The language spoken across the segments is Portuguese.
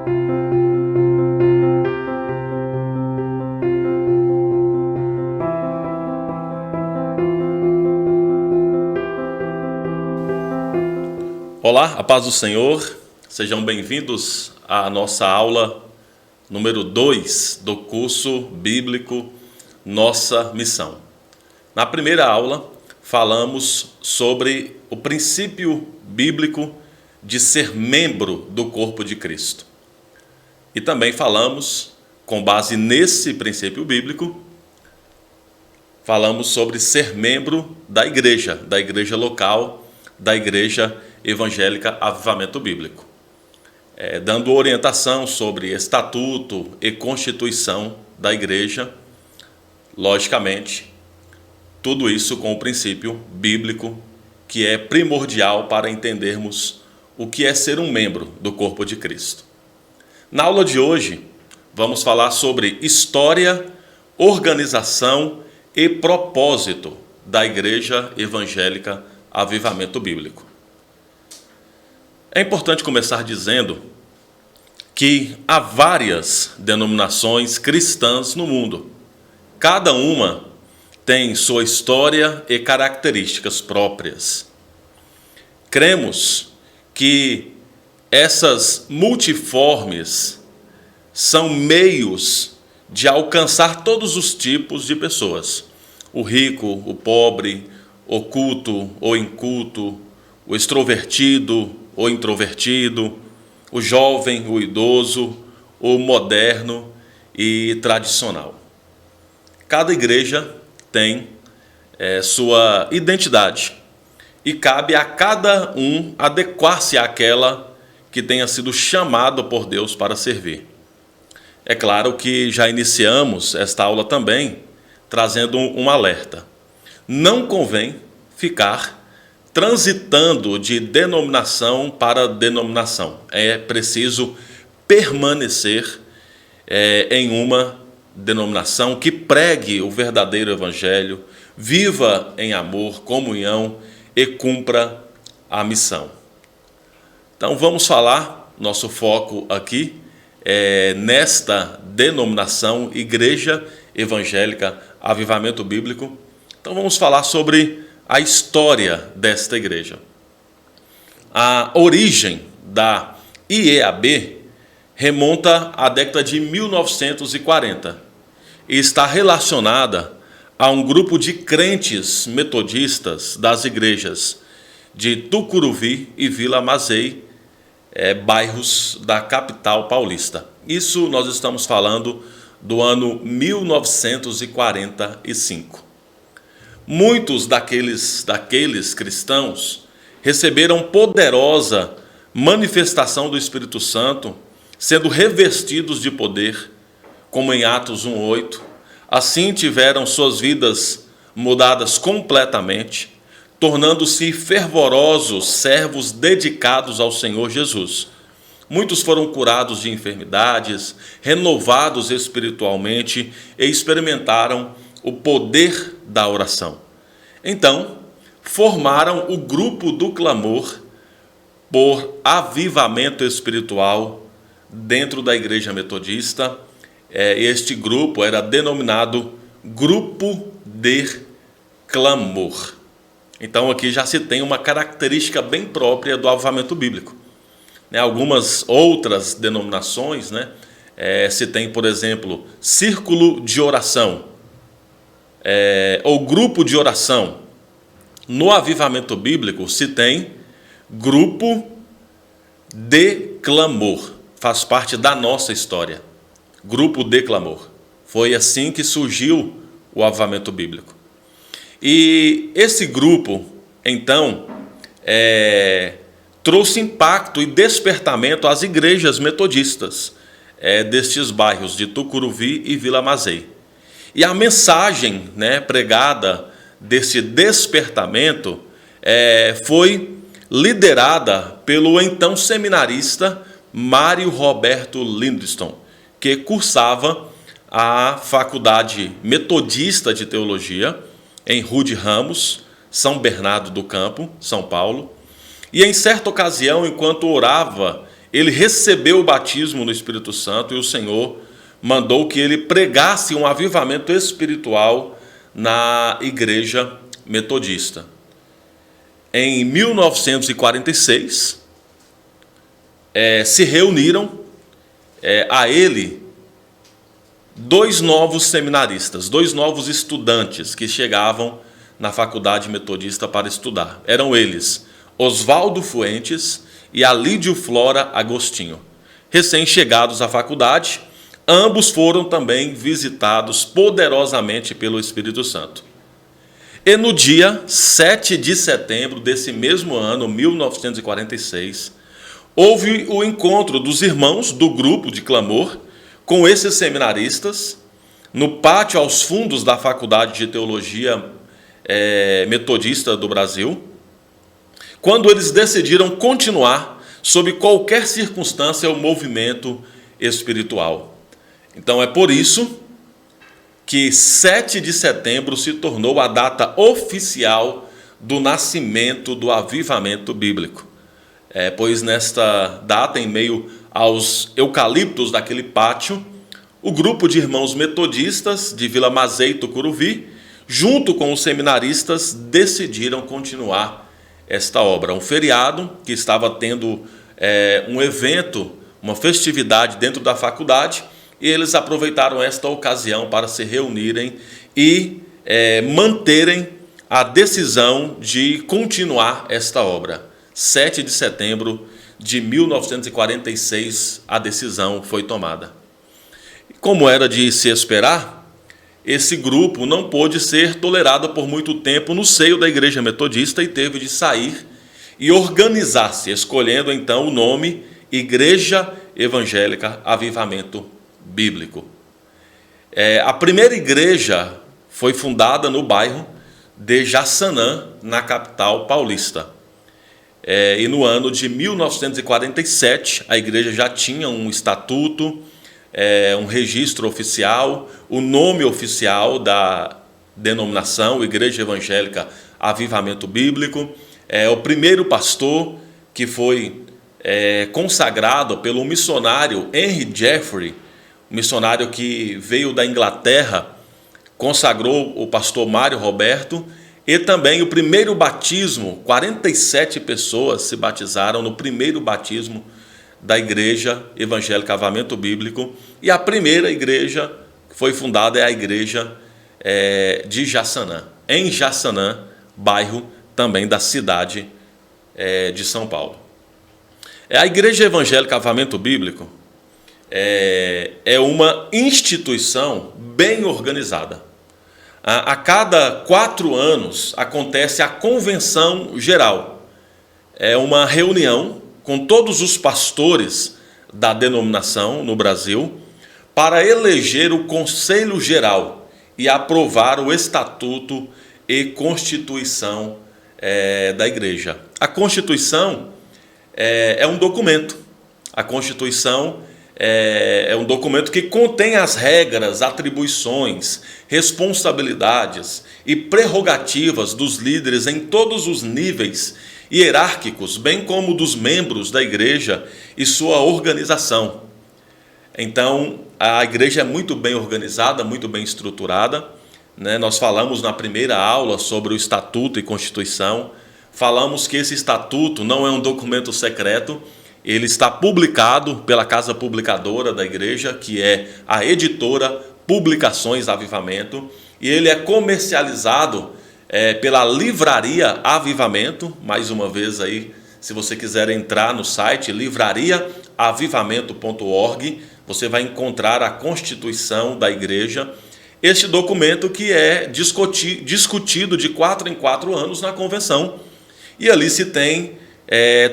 Olá, a paz do Senhor, sejam bem-vindos à nossa aula número 2 do curso bíblico Nossa Missão. Na primeira aula, falamos sobre o princípio bíblico de ser membro do corpo de Cristo. E também falamos, com base nesse princípio bíblico, falamos sobre ser membro da igreja local, da igreja evangélica Avivamento Bíblico, dando orientação sobre estatuto e constituição da igreja, logicamente, tudo isso com o princípio bíblico que é primordial para entendermos o que é ser um membro do corpo de Cristo. Na aula de hoje, vamos falar sobre história, organização e propósito da igreja evangélica Avivamento Bíblico. É importante começar dizendo que há várias denominações cristãs no mundo. Cada uma tem sua história e características próprias. Cremos que essas multiformes são meios de alcançar todos os tipos de pessoas. O rico, o pobre, o culto ou inculto, o extrovertido, o introvertido, o jovem, o idoso, o moderno e tradicional. Cada igreja tem sua identidade e cabe a cada um adequar-se àquela que tenha sido chamado por Deus para servir. É claro que já iniciamos esta aula também trazendo um alerta. Não convém ficar transitando de denominação para denominação. É preciso permanecer em uma denominação que pregue o verdadeiro evangelho, viva em amor, comunhão e cumpra a missão. Então vamos falar, nosso foco aqui nesta denominação Igreja Evangélica Avivamento Bíblico. Então vamos falar sobre a história desta igreja. A origem da IEAB remonta à década de 1940 e está relacionada a um grupo de crentes metodistas das igrejas de Tucuruvi e Vila Mazei, bairros da capital paulista. Isso nós estamos falando do ano 1945. Muitos daqueles cristãos receberam poderosa manifestação do Espírito Santo, sendo revestidos de poder, como em Atos 1:8. Assim tiveram suas vidas mudadas completamente, tornando-se fervorosos servos dedicados ao Senhor Jesus. Muitos foram curados de enfermidades, renovados espiritualmente e experimentaram o poder da oração. Então, formaram o grupo do clamor por avivamento espiritual dentro da igreja metodista. Este grupo era denominado Grupo de Clamor. Então, aqui já se tem uma característica bem própria do avivamento bíblico. Algumas outras denominações, se tem, por exemplo, círculo de oração, ou grupo de oração. No avivamento bíblico se tem grupo de clamor, faz parte da nossa história. Grupo de clamor. Foi assim que surgiu o avivamento bíblico. E esse grupo, então, trouxe impacto e despertamento às igrejas metodistas destes bairros de Tucuruvi e Vila Mazei. E a mensagem pregada desse despertamento foi liderada pelo então seminarista Mário Roberto Lindstrom, que cursava a Faculdade Metodista de Teologia em Rude Ramos, São Bernardo do Campo, São Paulo. E em certa ocasião, enquanto orava ele recebeu o batismo no Espírito Santo e o Senhor mandou que ele pregasse um avivamento espiritual na igreja metodista. Em 1946, se reuniram a ele dois novos seminaristas, dois novos estudantes que chegavam na faculdade metodista para estudar. Eram eles Oswaldo Fuentes e Alídio Flora Agostinho. Recém-chegados à faculdade, ambos foram também visitados poderosamente pelo Espírito Santo. E no dia 7 de setembro desse mesmo ano, 1946, houve o encontro dos irmãos do grupo de clamor com esses seminaristas no pátio aos fundos da Faculdade de Teologia Metodista do Brasil, quando eles decidiram continuar, sob qualquer circunstância, o movimento espiritual. Então é por isso que 7 de setembro se tornou a data oficial do nascimento do avivamento bíblico. Pois nesta data, em meio aos eucaliptos daquele pátio, o grupo de irmãos metodistas de Vila Mazeito, Curuvi, junto com os seminaristas, decidiram continuar esta obra. Um feriado que estava tendo um evento, uma festividade dentro da faculdade, e eles aproveitaram esta ocasião para se reunirem e manterem a decisão de continuar esta obra. 7 de setembro de 1946, a decisão foi tomada. Como era de se esperar, esse grupo não pôde ser tolerado por muito tempo no seio da Igreja Metodista e teve de sair e organizar-se, escolhendo então o nome Igreja Evangélica Avivamento Bíblico. A primeira igreja foi fundada no bairro de Jaçanã, na capital paulista. E no ano de 1947, a igreja já tinha um estatuto, um registro oficial, o nome oficial da denominação, Igreja Evangélica Avivamento Bíblico. O primeiro pastor que foi consagrado pelo missionário Henry Jeffrey, um missionário que veio da Inglaterra, consagrou o pastor Mário Roberto, e também o primeiro batismo, 47 pessoas se batizaram no primeiro batismo da Igreja Evangélica Avivamento Bíblico, e a primeira igreja que foi fundada é a igreja de Jaçanã, em Jaçanã, bairro também da cidade de São Paulo. A Igreja Evangélica Avivamento Bíblico é uma instituição bem organizada. A cada 4 anos acontece a Convenção Geral. É uma reunião com todos os pastores da denominação no Brasil para eleger o Conselho Geral e aprovar o Estatuto e Constituição da Igreja. A Constituição é um documento. A Constituição é um documento que contém as regras, atribuições, responsabilidades e prerrogativas dos líderes em todos os níveis hierárquicos, bem como dos membros da igreja e sua organização. Então, a igreja é muito bem organizada, muito bem estruturada, né? Nós falamos na primeira aula sobre o Estatuto e Constituição, falamos que esse Estatuto não é um documento secreto. Ele está publicado pela casa publicadora da igreja, que é a editora Publicações Avivamento, e ele é comercializado pela Livraria Avivamento. Mais uma vez aí, se você quiser entrar no site livrariaavivamento.org, você vai encontrar a Constituição da igreja, este documento que é discutido de 4 em 4 anos na convenção, e ali se tem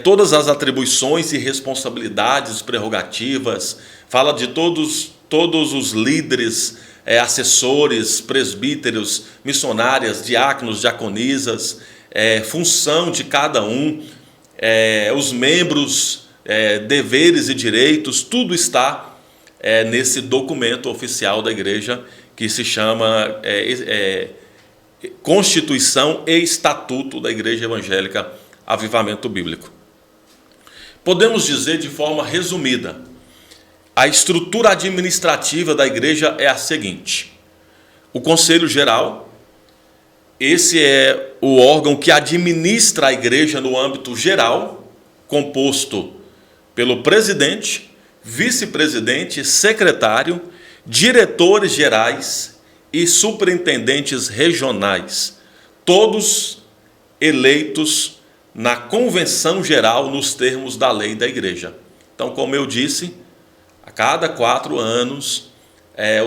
todas as atribuições e responsabilidades, prerrogativas, fala de todos os líderes, assessores, presbíteros, missionárias, diáconos, diaconisas, função de cada um, os membros, deveres e direitos, tudo está nesse documento oficial da igreja que se chama Constituição e Estatuto da Igreja Evangélica Avivamento Bíblico. Podemos dizer de forma resumida, a estrutura administrativa da igreja é a seguinte: o Conselho Geral, esse é o órgão que administra a igreja no âmbito geral, composto pelo presidente, vice-presidente, secretário, diretores gerais e superintendentes regionais, todos eleitos na convenção geral nos termos da lei da igreja. Então, como eu disse, a cada 4 anos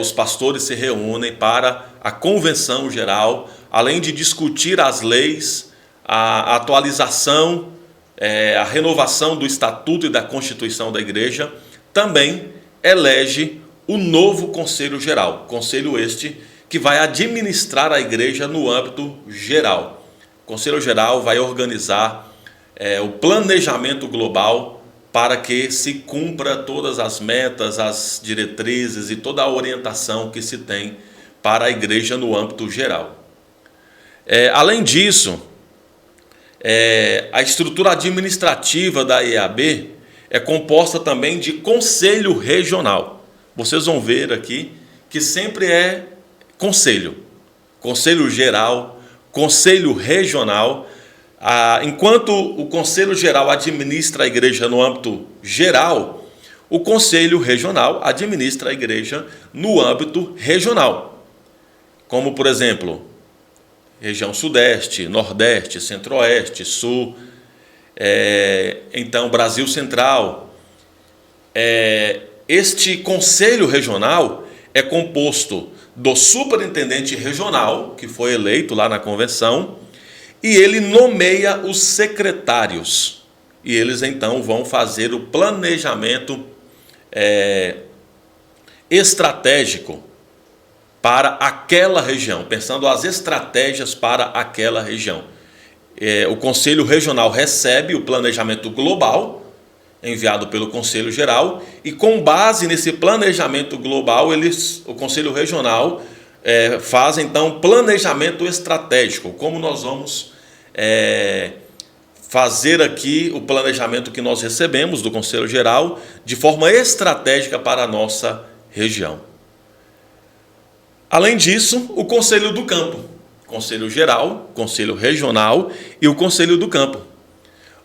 os pastores se reúnem para a convenção geral, além de discutir as leis, a atualização, a renovação do estatuto e da constituição da igreja, também elege o novo Conselho Geral, conselho este que vai administrar a igreja no âmbito geral. O Conselho Geral vai organizar o planejamento global para que se cumpra todas as metas, as diretrizes e toda a orientação que se tem para a igreja no âmbito geral. Além disso, a estrutura administrativa da EAB é composta também de conselho regional. Vocês vão ver aqui que sempre é conselho geral, conselho regional. Enquanto o conselho geral administra a igreja no âmbito geral, o conselho regional administra a igreja no âmbito regional. Como, por exemplo, região sudeste, nordeste, centro-oeste, sul, então Brasil Central. Este conselho regional é composto do superintendente regional, que foi eleito lá na convenção, e ele nomeia os secretários. E eles então vão fazer o planejamento estratégico para aquela região, pensando as estratégias para aquela região. O Conselho Regional recebe o planejamento global, enviado pelo Conselho Geral, e com base nesse planejamento global, o Conselho Regional faz então planejamento estratégico, como nós vamos fazer aqui o planejamento que nós recebemos do Conselho Geral de forma estratégica para a nossa região. Além disso, o Conselho do Campo, Conselho Geral, Conselho Regional e o Conselho do Campo.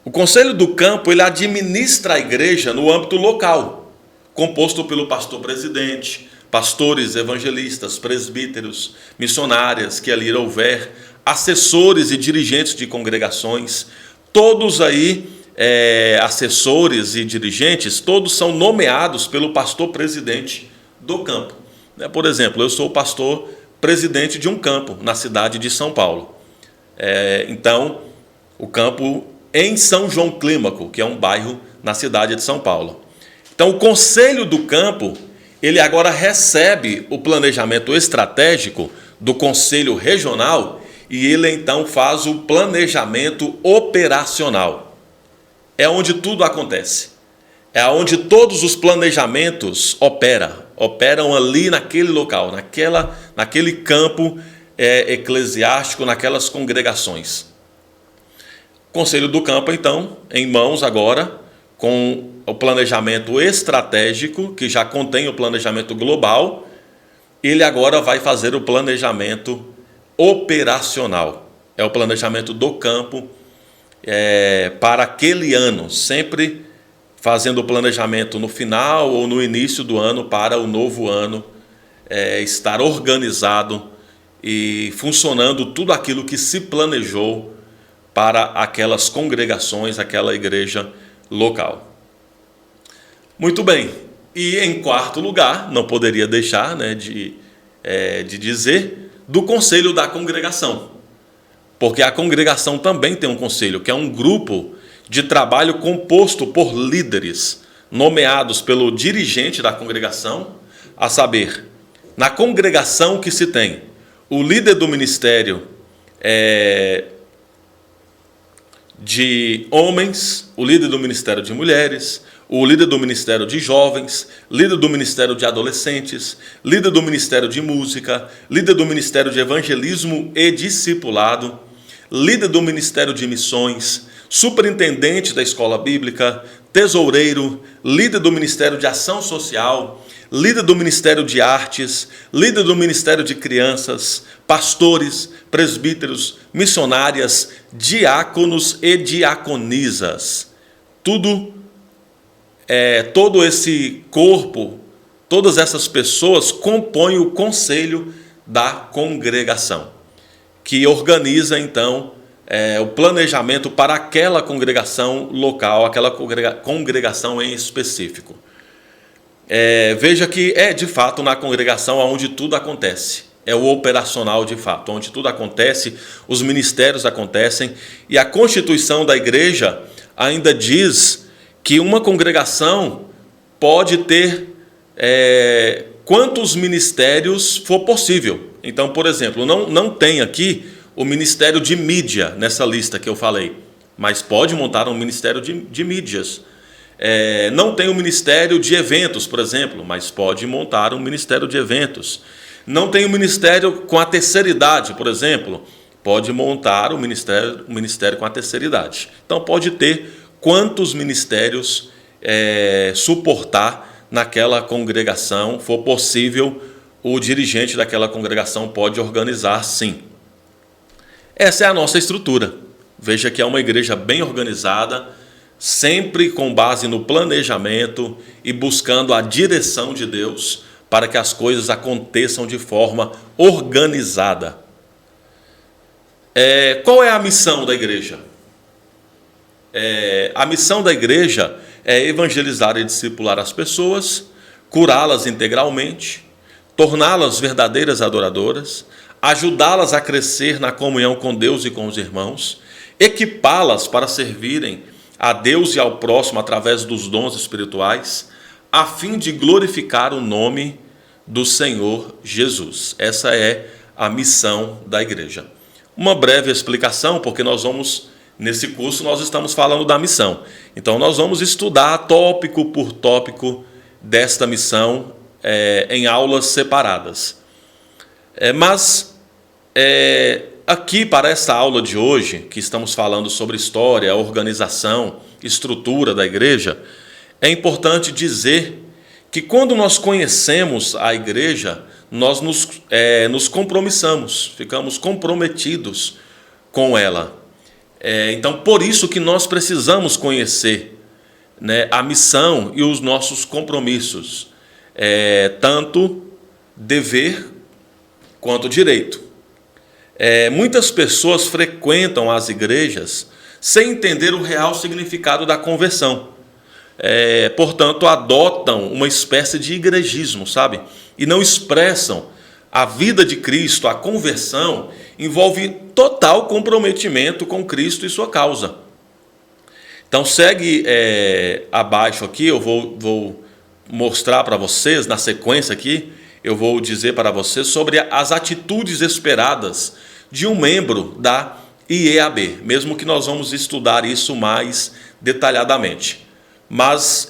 O Conselho do Campo ele administra a igreja no âmbito local, composto pelo pastor-presidente, pastores, evangelistas, presbíteros, missionárias que ali houver, assessores e dirigentes de congregações, todos aí, assessores e dirigentes, todos são nomeados pelo pastor-presidente do campo. Por exemplo, eu sou o pastor-presidente de um campo na cidade de São Paulo. Então, o campo em São João Clímaco, que é um bairro na cidade de São Paulo. Então, o Conselho do Campo, ele agora recebe o planejamento estratégico do Conselho Regional e ele então faz o planejamento operacional. É onde tudo acontece. É onde todos os planejamentos operam ali naquele local, naquele campo eclesiástico, naquelas congregações. Conselho do Campo, então, em mãos agora, com o planejamento estratégico, que já contém o planejamento global, ele agora vai fazer o planejamento operacional. É o planejamento do campo para aquele ano, sempre fazendo o planejamento no final ou no início do ano para o novo ano estar organizado e funcionando tudo aquilo que se planejou para aquelas congregações, aquela igreja local. Muito bem, e em quarto lugar, não poderia deixar de dizer, do conselho da congregação, porque a congregação também tem um conselho, que é um grupo de trabalho composto por líderes, nomeados pelo dirigente da congregação, a saber, na congregação que se tem o líder do ministério de homens, o líder do ministério de mulheres, o líder do ministério de jovens, líder do ministério de adolescentes, líder do ministério de música, líder do ministério de evangelismo e discipulado, líder do ministério de missões, superintendente da escola bíblica, tesoureiro, líder do Ministério de Ação Social, líder do Ministério de Artes, líder do Ministério de Crianças, pastores, presbíteros, missionárias, diáconos e diaconisas. Todo esse corpo, todas essas pessoas compõem o conselho da congregação, que organiza, então, o planejamento para aquela congregação local, aquela congregação em específico. Veja que de fato, na congregação onde tudo acontece. É o operacional, de fato, onde tudo acontece, os ministérios acontecem, e a Constituição da Igreja ainda diz que uma congregação pode ter quantos ministérios for possível. Então, por exemplo, não tem aqui o ministério de mídia nessa lista que eu falei, mas pode montar um ministério de mídias. Não tem o ministério de eventos, por exemplo, mas pode montar um ministério de eventos. Não tem o ministério com a terceira idade, por exemplo, pode montar um ministério com a terceira idade. Então, pode ter quantos ministérios suportar naquela congregação for possível, o dirigente daquela congregação pode organizar, sim. Essa é a nossa estrutura. Veja que é uma igreja bem organizada, sempre com base no planejamento e buscando a direção de Deus para que as coisas aconteçam de forma organizada. Qual é a missão da igreja? A missão da igreja é evangelizar e discipular as pessoas, curá-las integralmente, torná-las verdadeiras adoradoras, ajudá-las a crescer na comunhão com Deus e com os irmãos, equipá-las para servirem a Deus e ao próximo através dos dons espirituais, a fim de glorificar o nome do Senhor Jesus. Essa é a missão da igreja. Uma breve explicação, porque nesse curso nós estamos falando da missão. Então nós vamos estudar tópico por tópico desta missão em aulas separadas. Mas aqui para essa aula de hoje, que estamos falando sobre história, organização, estrutura da igreja, é importante dizer que quando nós conhecemos a igreja, nós nos compromissamos, ficamos comprometidos com ela. Então, por isso que nós precisamos conhecer, né, a missão e os nossos compromissos, tanto dever quanto direito. Muitas pessoas frequentam as igrejas sem entender o real significado da conversão. Portanto, adotam uma espécie de igrejismo, sabe? E não expressam a vida de Cristo. A conversão envolve total comprometimento com Cristo e sua causa. Então, segue abaixo aqui, eu vou mostrar para vocês, na sequência aqui, eu vou dizer para vocês sobre as atitudes esperadas de um membro da IEAB, mesmo que nós vamos estudar isso mais detalhadamente. Mas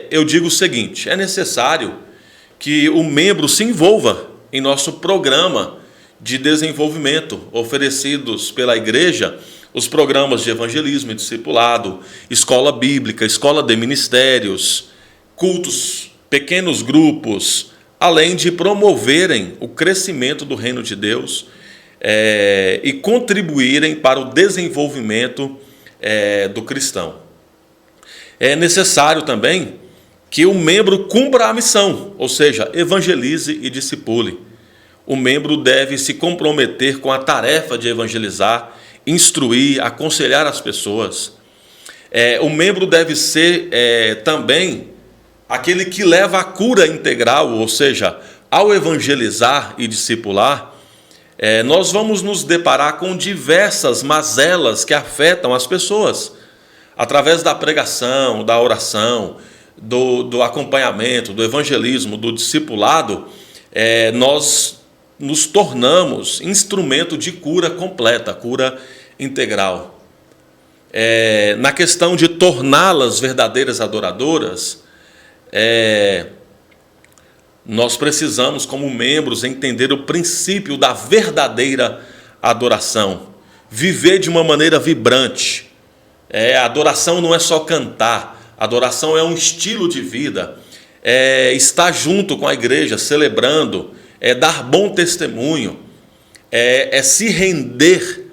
eu digo o seguinte, é necessário que o membro se envolva em nosso programa de desenvolvimento oferecidos pela igreja, os programas de evangelismo e discipulado, escola bíblica, escola de ministérios, cultos, pequenos grupos, além de promoverem o crescimento do reino de Deus e contribuírem para o desenvolvimento do cristão. É necessário também que o membro cumpra a missão, ou seja, evangelize e discipule. O membro deve se comprometer com a tarefa de evangelizar, instruir, aconselhar as pessoas. O membro deve ser também aquele que leva a cura integral, ou seja, ao evangelizar e discipular, nós vamos nos deparar com diversas mazelas que afetam as pessoas. Através da pregação, da oração, do acompanhamento, do evangelismo, do discipulado, nós nos tornamos instrumento de cura completa, cura integral. Na questão de torná-las verdadeiras adoradoras, nós precisamos, como membros, entender o princípio da verdadeira adoração, viver de uma maneira vibrante. A adoração não é só cantar, a Adoração é um estilo de vida, é estar junto com a igreja, celebrando, é dar bom testemunho, é se render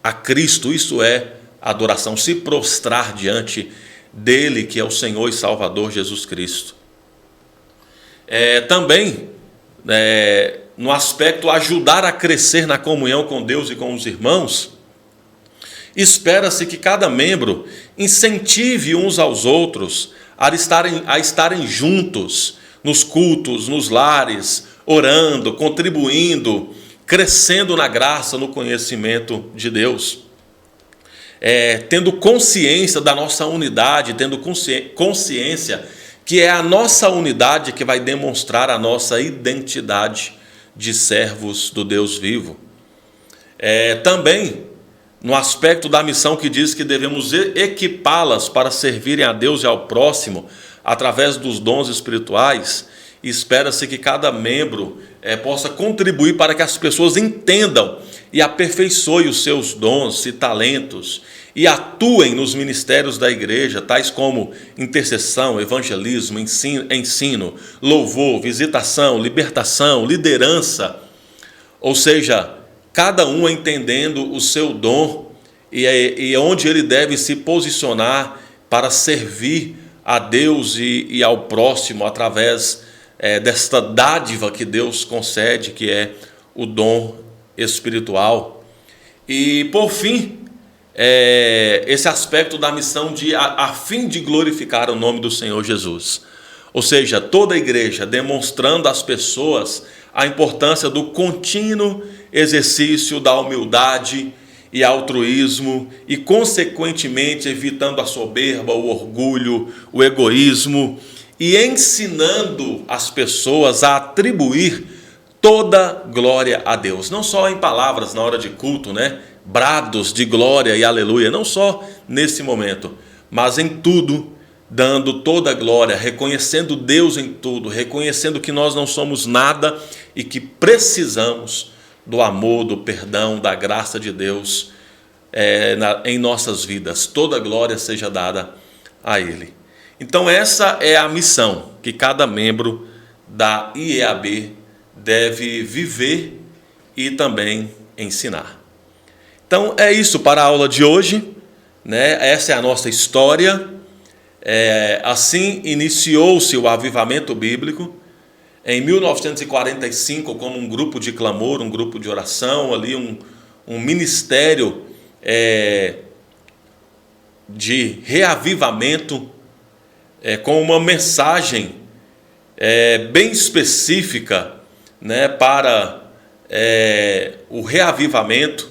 a Cristo. Isso é adoração, se prostrar diante dele, que é o Senhor e Salvador Jesus Cristo. Também, no aspecto ajudar a crescer na comunhão com Deus e com os irmãos, espera-se que cada membro incentive uns aos outros a estarem juntos nos cultos, nos lares, orando, contribuindo, crescendo na graça, no conhecimento de Deus. Tendo consciência da nossa unidade, tendo consciência que é a nossa unidade que vai demonstrar a nossa identidade de servos do Deus vivo. Também no aspecto da missão, que diz que devemos equipá-las para servirem a Deus e ao próximo através dos dons espirituais, espera-se que cada membro possa contribuir para que as pessoas entendam e aperfeiçoem os seus dons e talentos e atuem nos ministérios da igreja, tais como intercessão, evangelismo, ensino, louvor, visitação, libertação, liderança. Ou seja, cada um entendendo o seu dom e onde ele deve se posicionar para servir a Deus e ao próximo através desta dádiva que Deus concede, que é o dom espiritual. E, por fim, esse aspecto da missão a fim de glorificar o nome do Senhor Jesus. Ou seja, toda a igreja demonstrando às pessoas a importância do contínuo exercício da humildade e altruísmo e, consequentemente, evitando a soberba, o orgulho, o egoísmo, e ensinando as pessoas a atribuir toda glória a Deus. Não só em palavras na hora de culto, brados de glória e aleluia, não só nesse momento, mas em tudo, dando toda a glória, reconhecendo Deus em tudo, reconhecendo que nós não somos nada e que precisamos do amor, do perdão, da graça de Deus em nossas vidas. Toda a glória seja dada a Ele. Então essa é a missão que cada membro da IEAB deve viver e também ensinar. Então é isso para a aula de hoje, Essa é a nossa história. Assim iniciou-se o avivamento bíblico em 1945 como um grupo de clamor, um grupo de oração, ali um ministério de reavivamento, com uma mensagem bem específica, para o reavivamento.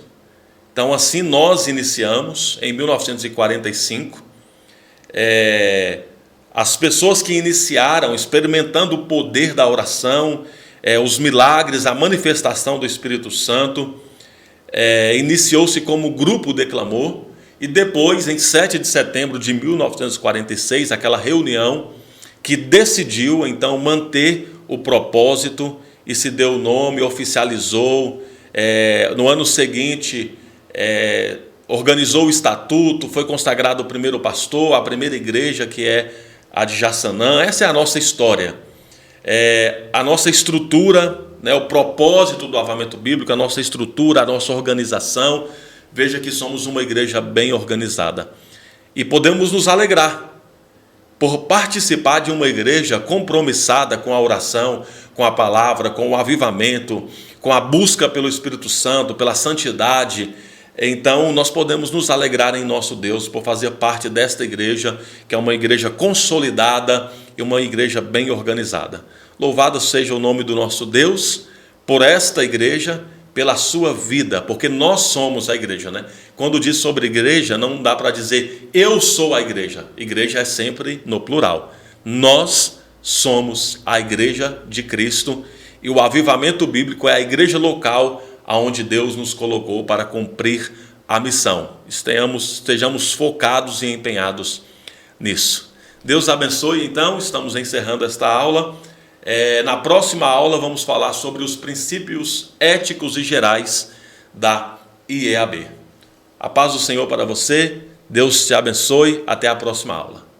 Então assim nós iniciamos em 1945. As pessoas que iniciaram experimentando o poder da oração, os milagres, a manifestação do Espírito Santo, iniciou-se como grupo de clamor. E depois, em 7 de setembro de 1946, aquela reunião que decidiu então manter o propósito e se deu o nome, oficializou. No ano seguinte, organizou o estatuto, foi consagrado o primeiro pastor, a primeira igreja, que é a de Jaçanã. Essa é a nossa história, a nossa estrutura, o propósito do avivamento bíblico, a nossa estrutura, a nossa organização. Veja que somos uma igreja bem organizada e podemos nos alegrar por participar de uma igreja compromissada com a oração, com a palavra, com o avivamento, com a busca pelo Espírito Santo, pela santidade. Então nós podemos nos alegrar em nosso Deus por fazer parte desta igreja, que é uma igreja consolidada e uma igreja bem organizada. Louvado seja o nome do nosso Deus por esta igreja, pela sua vida, porque nós somos a igreja, Quando diz sobre igreja, não dá para dizer eu sou a igreja. Igreja é sempre no plural. Nós somos a igreja de Cristo, e o avivamento bíblico é a igreja local aonde Deus nos colocou para cumprir a missão. Estejamos focados e empenhados nisso. Deus abençoe. Então, estamos encerrando esta aula. Na próxima aula vamos falar sobre os princípios éticos e gerais da IEAB. A paz do Senhor para você. Deus te abençoe. Até a próxima aula.